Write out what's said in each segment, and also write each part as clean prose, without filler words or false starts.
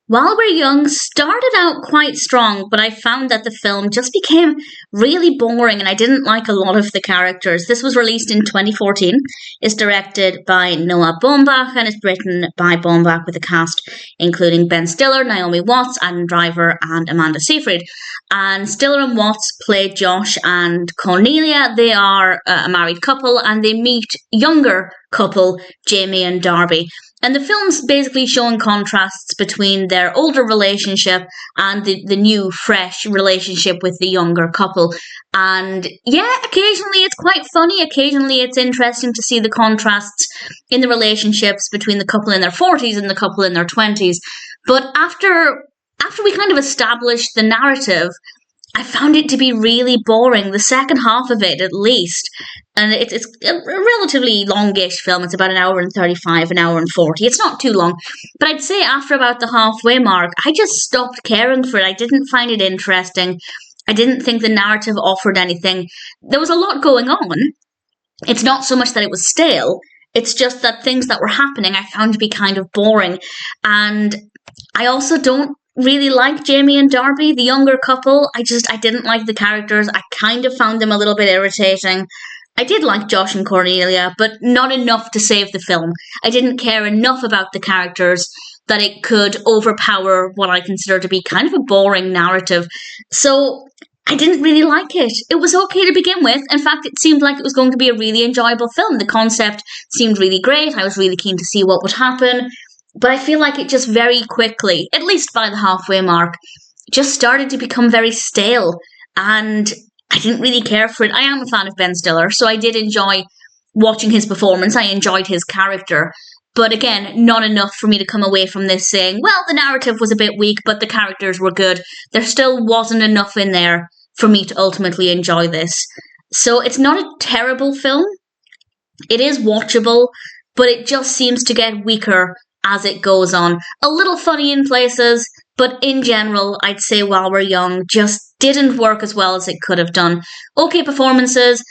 While We're Young started out quite strong, but I found that the film just became really boring and I didn't like a lot of the characters. This was released in 2014. It's directed by Noah Baumbach and it's written by Baumbach with a cast including Ben Stiller, Naomi Watts, Adam Driver, and Amanda Seyfried. And Stiller and Watts play Josh and Cornelia. They are a married couple and they meet younger couple Jamie and Darby. And the film's basically showing contrasts between their older relationship and the new, fresh relationship with the younger couple. And yeah, occasionally it's quite funny. Occasionally it's interesting to see the contrasts in the relationships between the couple in their 40s and the couple in their 20s. But after we kind of established the narrative, I found it to be really boring, the second half of it at least. And it's a relatively longish film. It's about 1:35, 1:40. It's not too long. But I'd say after about the halfway mark, I just stopped caring for it. I didn't find it interesting. I didn't think the narrative offered anything. There was a lot going on. It's not so much that it was stale. It's just that things that were happening I found to be kind of boring. And I also don't really like Jamie and Darby, the younger couple. I didn't like the characters. I kind of found them a little bit irritating. I did like Josh and Cornelia, but not enough to save the film. I didn't care enough about the characters that it could overpower what I consider to be kind of a boring narrative. So I didn't really like it. It was okay to begin with. In fact, it seemed like it was going to be a really enjoyable film. The concept seemed really great. I was really keen to see what would happen. But I feel like it just very quickly, at least by the halfway mark, just started to become very stale. And I didn't really care for it. I am a fan of Ben Stiller, so I did enjoy watching his performance. I enjoyed his character. But again, not enough for me to come away from this saying, well, the narrative was a bit weak, but the characters were good. There still wasn't enough in there for me to ultimately enjoy this. So it's not a terrible film. It is watchable, but it just seems to get weaker as it goes on. A little funny in places, but in general, I'd say While We're Young just didn't work as well as it could have done. Okay performances,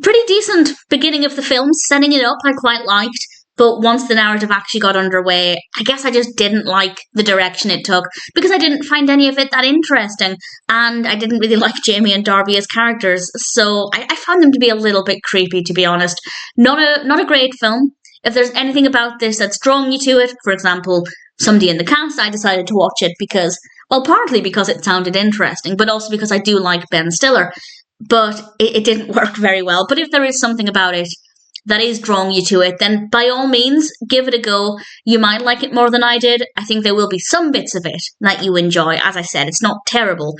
pretty decent beginning of the film, setting it up I quite liked, but once the narrative actually got underway, I guess I just didn't like the direction it took, because I didn't find any of it that interesting, and I didn't really like Jamie and Darby as characters, so I found them to be a little bit creepy, to be honest. Not a great film. If there's anything about this that's drawing you to it, for example, somebody in the cast, I decided to watch it because, well, partly because it sounded interesting, but also because I do like Ben Stiller. But it didn't work very well. But if there is something about it that is drawing you to it, then by all means, give it a go. You might like it more than I did. I think there will be some bits of it that you enjoy. As I said, it's not terrible.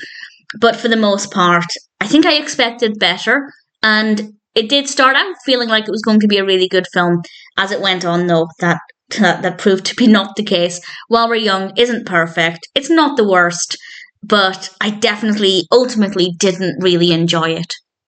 But for the most part, I think I expected better. And it did start out feeling like it was going to be a really good film. As it went on, though, that proved to be not the case. While We're Young isn't perfect. It's not the worst, but I definitely, ultimately, didn't really enjoy it.